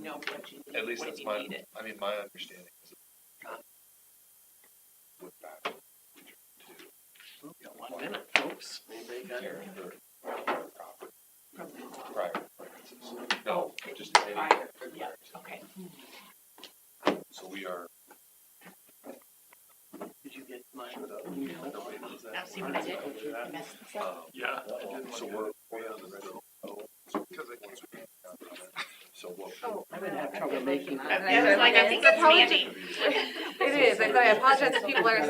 know what you need. At least when that's you my, need it. I mean, my understanding is with that. We got 1 minute, folks. Anybody got it? Prior preferences. No, just any. Prior, yeah, okay. So we are. Did you get my Nobody knows that. Now see what I did? I messed this up. Yeah. So we're on the ready. So what? Oh, I'm gonna have trouble making that. I was like, I think it's handy. It is. I apologize if people are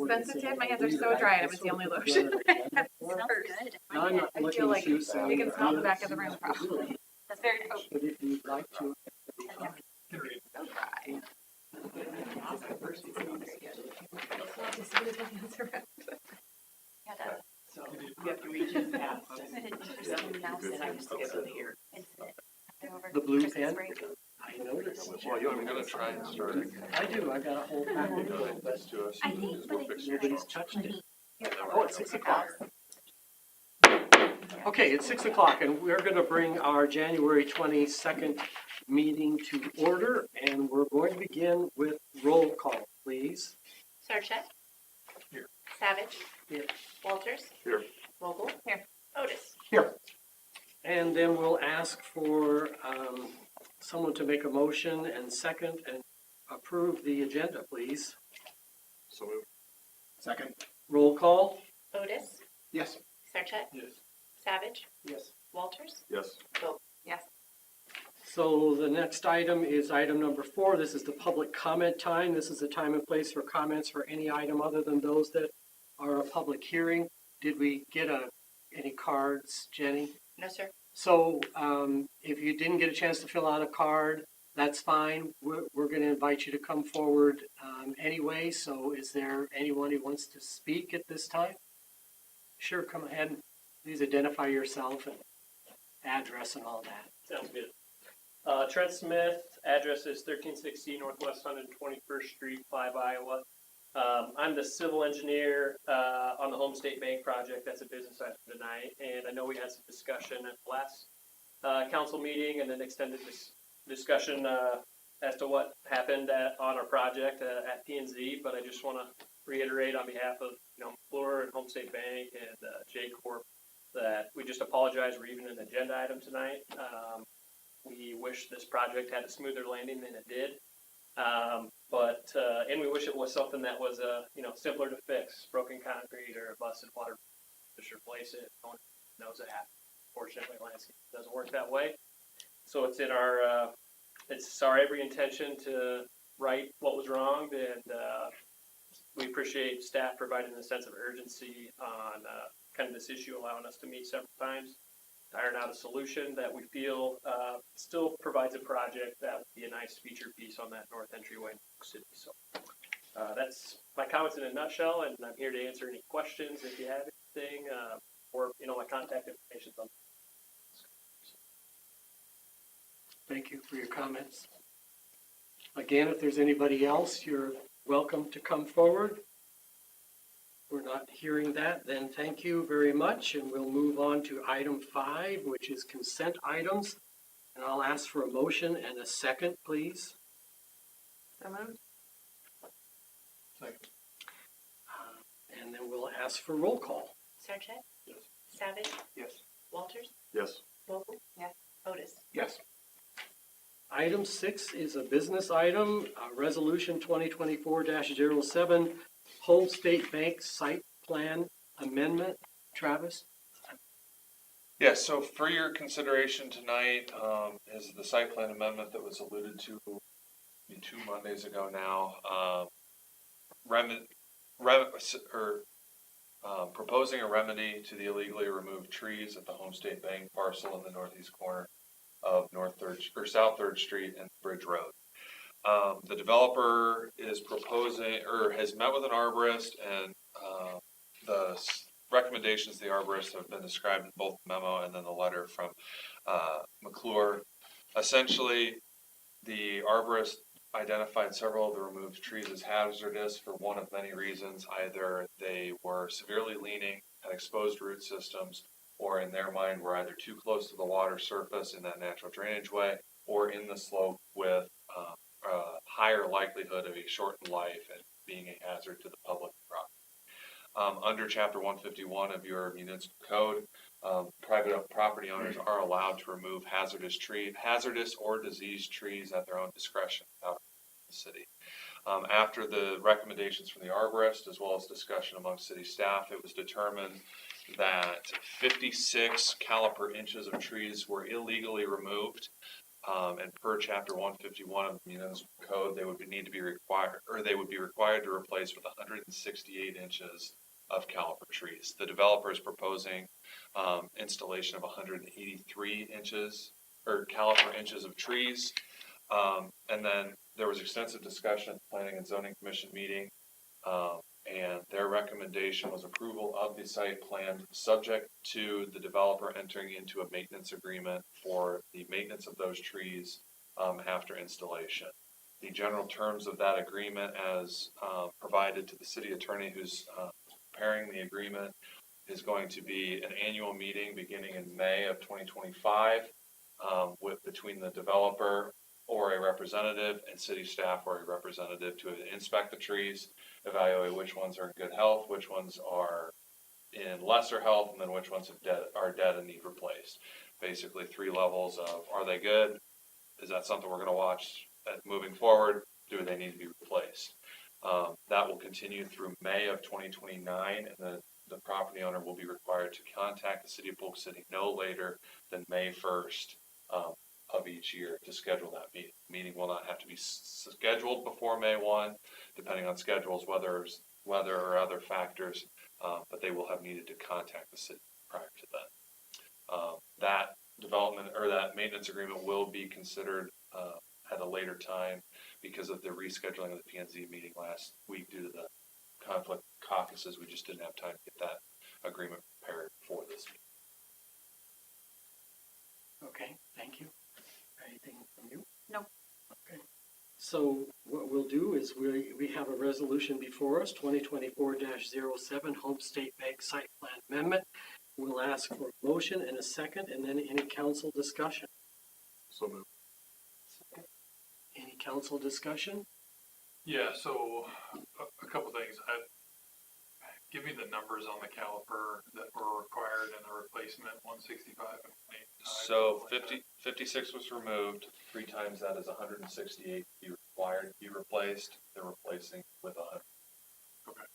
sensitive. My hands are so dry and it was the only lotion I had. Smells good. Now, I'm not I looking feel to like you, so we can smell the back of the room probably. That's very cool. But if you'd like to. So dry. So you have to reach in past. Interesting mouse. And I just get it here. The blue pen? I noticed. Well, I'm gonna try and start again. I do. I got a whole package You know, of that's to us. I think, but it's Nobody's touched it. Oh, Oh, it's 6 o'clock. Okay, it's 6 o'clock, and we're going to bring our January 22nd meeting to order, and we're going to begin with roll call, please. Sarchet? Here. Savage? Here. Walters? Here. Vogel? Here. Otis? Here. And then we'll ask for someone to make a motion and second and approve the agenda, please. So moved. Second. Roll call. Otis? Yes. Sarchet? Yes. Savage? Yes. Walters? Yes. Yes. So the next item is item number 4. This is the public comment time. This is the time and place for comments for any item other than those that are a public hearing. Did we get any cards, Jenny? No, sir. So if you didn't get a chance to fill out a card, that's fine. We're going to invite you to come forward anyway. So is there anyone who wants to speak at this time? Sure, come ahead. Please identify yourself and address and all that. Sounds good. Trent Smith, address is 1360 Northwest 121st Street, Clive, Iowa. I'm the civil engineer on the Home State Bank project. That's a business item tonight. And I know we had some discussion at the last council meeting and an extended discussion as to what happened on our project at P&Z. But I just want to reiterate on behalf of McClure and Home State Bank and J Corp that we just apologize. We're even an agenda item tonight. We wish this project had a smoother landing than it did. And we wish it was something that was, simpler to fix, broken concrete or a busted water, just replace it. No one knows it happened. Fortunately, landscape doesn't work that way. So it's in our, it's our every intention to right what was wrong, and we appreciate staff providing a sense of urgency on kind of this issue, allowing us to meet several times to iron out a solution that we feel still provides a project that would be a nice feature piece on that north entryway in Polk City. So that's my comments in a nutshell, and I'm here to answer any questions if you have anything, or my contact information. Thank you for your comments. Again, if there's anybody else, you're welcome to come forward. We're not hearing that, then thank you very much, and we'll move on to item 5, which is consent items. And I'll ask for a motion and a second, please. So moved. Second. And then we'll ask for roll call. Sarchet? Yes. Savage? Yes. Walters? Yes. Vogel? Yes. Otis? Yes. Item 6 is a business item, Resolution 2024-07, Home State Bank Site Plan Amendment. Travis? Yeah, so for your consideration tonight is the site plan amendment that was alluded to 2 Mondays ago now. Proposing a remedy to the illegally removed trees at the Home State Bank parcel in the northeast corner of South 3rd Street and Bridge Road. The developer is proposing, or has met with an arborist, and the recommendations of the arborist have been described in both the memo and then the letter from McClure. Essentially, the arborist identified several of the removed trees as hazardous for one of many reasons. Either they were severely leaning, had exposed root systems, or in their mind were either too close to the water surface in that natural drainage way, or in the slope with a higher likelihood of a shortened life and being a hazard to the public property. Under Chapter 151 of your municipal code, private property owners are allowed to remove hazardous or diseased trees at their own discretion out of the city. After the recommendations from the arborist, as well as discussion among city staff, it was determined that 56 caliper inches of trees were illegally removed. And per Chapter 151 of the municipal code, they would be required to replace with 168 inches of caliper trees. The developer is proposing installation of 183 inches or caliper inches of trees. And then there was extensive discussion at the Planning and Zoning Commission meeting, and their recommendation was approval of the site plan subject to the developer entering into a maintenance agreement for the maintenance of those trees after installation. The general terms of that agreement, as provided to the city attorney who's preparing the agreement, is going to be an annual meeting beginning in May of 2025 between the developer or a representative and city staff or a representative to inspect the trees, evaluate which ones are in good health, which ones are in lesser health, and then which ones are dead and need replaced. Basically 3 levels of, are they good? Is that something we're going to watch moving forward? Do they need to be replaced? That will continue through May of 2029, and the property owner will be required to contact the city of Polk City no later than May 1st of each year to schedule that meeting. Meeting will not have to be scheduled before May 1, depending on schedules, weather or other factors, but they will have needed to contact the city prior to that. That development or that maintenance agreement will be considered at a later time because of the rescheduling of the P&Z meeting last week due to the conflict caucuses. We just didn't have time to get that agreement prepared for this meeting. Okay, thank you. Anything from you? No. Okay. So what we'll do is we have a resolution before us, 2024-07, Home State Bank Site Plan Amendment. We'll ask for a motion and a second, and then any council discussion. So moved. Second. Any council discussion? Yeah, so a couple things. Give me the numbers on the caliper that were required in the replacement, 165 and 185. So 56 was removed. 3 times that is 168 be required to be replaced. They're replacing with 100. Okay.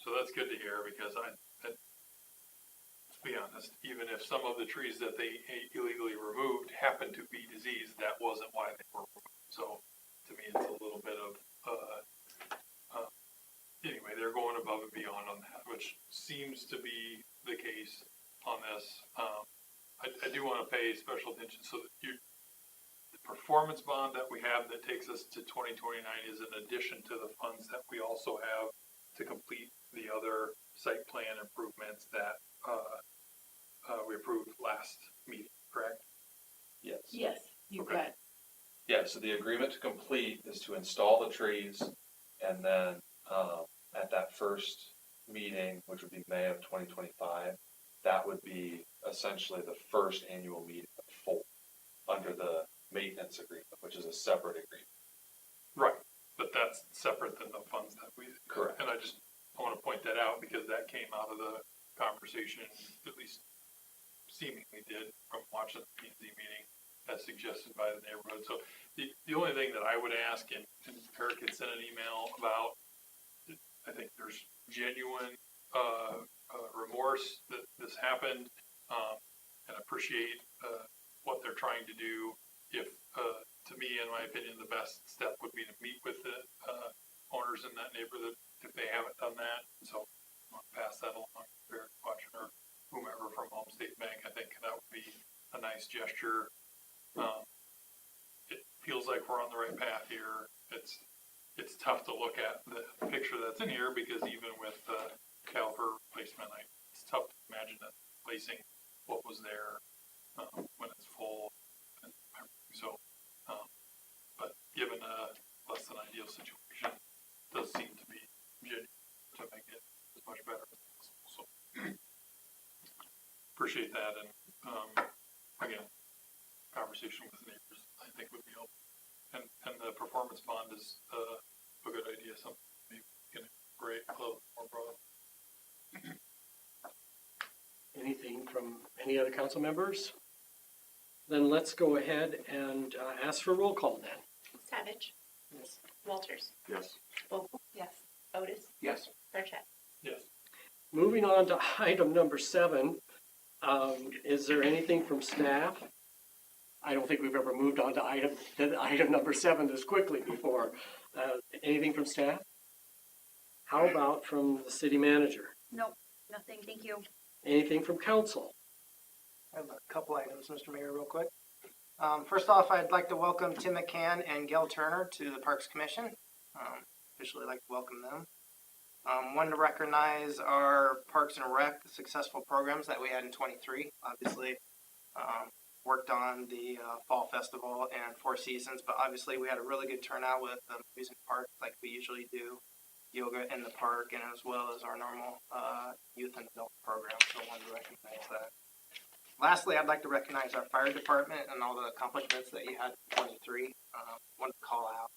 So that's good to hear because let's be honest, even if some of the trees that they illegally removed happened to be diseased, that wasn't why they were removed. So to me, it's a little bit of, anyway, they're going above and beyond on that, which seems to be the case on this. I do want to pay special attention. So the performance bond that we have that takes us to 2029 is in addition to the funds that we also have to complete the other site plan improvements that we approved last meeting, correct? Yes. Yes, you Okay. got. Yeah, so the agreement to complete is to install the trees, and then at that first meeting, which would be May of 2025, that would be essentially the first annual meeting of full under the maintenance agreement, which is a separate agreement. Right, but that's separate than the funds that we. Correct. And I want to point that out because that came out of the conversation, at least seemingly did from watching the P&Z meeting as suggested by the neighborhood. So the only thing that I would ask, and Eric had sent an email about, I think there's genuine remorse that this happened, and appreciate what they're trying to do. If, to me, in my opinion, the best step would be to meet with the owners in that neighborhood if they haven't done that. So I'll pass that along to Eric Watson or whomever from Home State Bank. I think that would be a nice gesture. It feels like we're on the right path here. It's tough to look at the picture that's in here because even with the caliper replacement, it's tough to imagine that replacing what was there when it's full. And so, but given a less than ideal situation, it does seem to be genuine to make it as much better as possible. So appreciate that, and again, conversation with neighbors. I performance bond is a good idea, something maybe can create a little more broad. Anything from any other council members? Then let's go ahead and ask for roll call then. Savage. Yes. Walters. Yes. Vogel. Yes. Otis. Yes. Sarchet. Yes. Moving on to item number 7, is there anything from staff? I don't think we've ever moved on to item number 7 this quickly before. Anything from staff? How about from the city manager? Nope, nothing, thank you. Anything from council? I have a couple items, Mr. Mayor, real quick. First off, I'd like to welcome Tim McCann and Gail Turner to the Parks Commission. Officially like to welcome them. Wanted to recognize our Parks and Rec successful programs that we had in 23. Obviously, worked on the Fall Festival and Four Seasons, but obviously we had a really good turnout with the movies in the park like we usually do, yoga in the park, and as well as our normal youth and adult program, so I wanted to recognize that. Lastly, I'd like to recognize our fire department and all the accomplishments that you had in 23. Wanted to call out,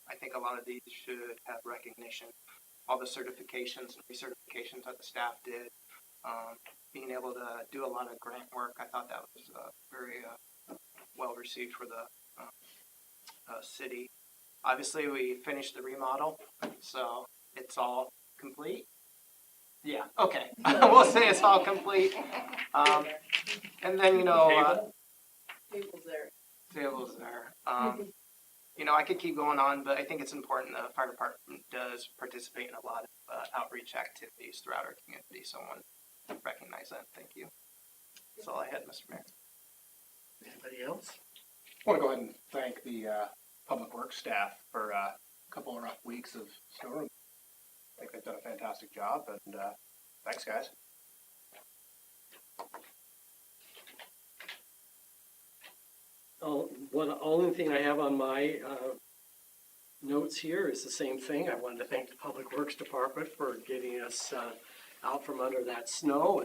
I think a lot of these should have recognition. All the certifications and recertifications that the staff did, being able to do a lot of grant work, I thought that was very well received for the city. Obviously, we finished the remodel, so it's all complete. Yeah, okay. We'll say it's all complete. And then, Tables there. tables there. I could keep going on, but I think it's important the fire department does participate in a lot of outreach activities throughout our community. So I want to recognize that. Thank you. That's all I had, Mr. Mayor. Anybody else? I want to go ahead and thank the Public Works staff for a couple of rough weeks of snow removal. I think they've done a fantastic job, and thanks, guys. Only thing I have on my notes here is the same thing. I wanted to thank the Public Works Department for getting us out from under that snow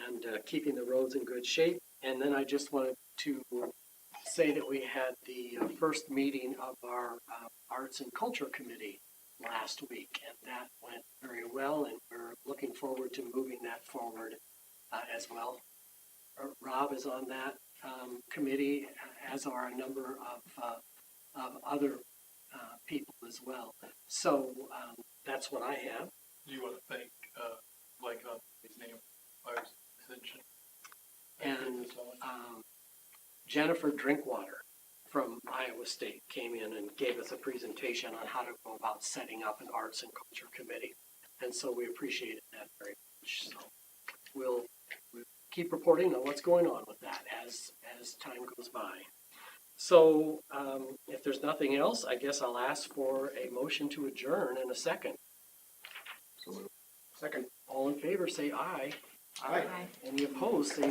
and keeping the roads in good shape. And then I just wanted to say that we had the first meeting of our Arts and Culture Committee last week, and that went very well, and we're looking forward to moving that forward as well. Rob is on that committee, as are a number of other people as well. So that's what I have. Do you want to thank, his name, by extension? And Jennifer Drinkwater from Iowa State came in and gave us a presentation on how to go about setting up an Arts and Culture Committee. And so we appreciated that very much. So we'll keep reporting on what's going on with that as time goes by. So if there's nothing else, I guess I'll ask for a motion to adjourn in a second. Second. All in favor, say aye. Aye. Any opposed, say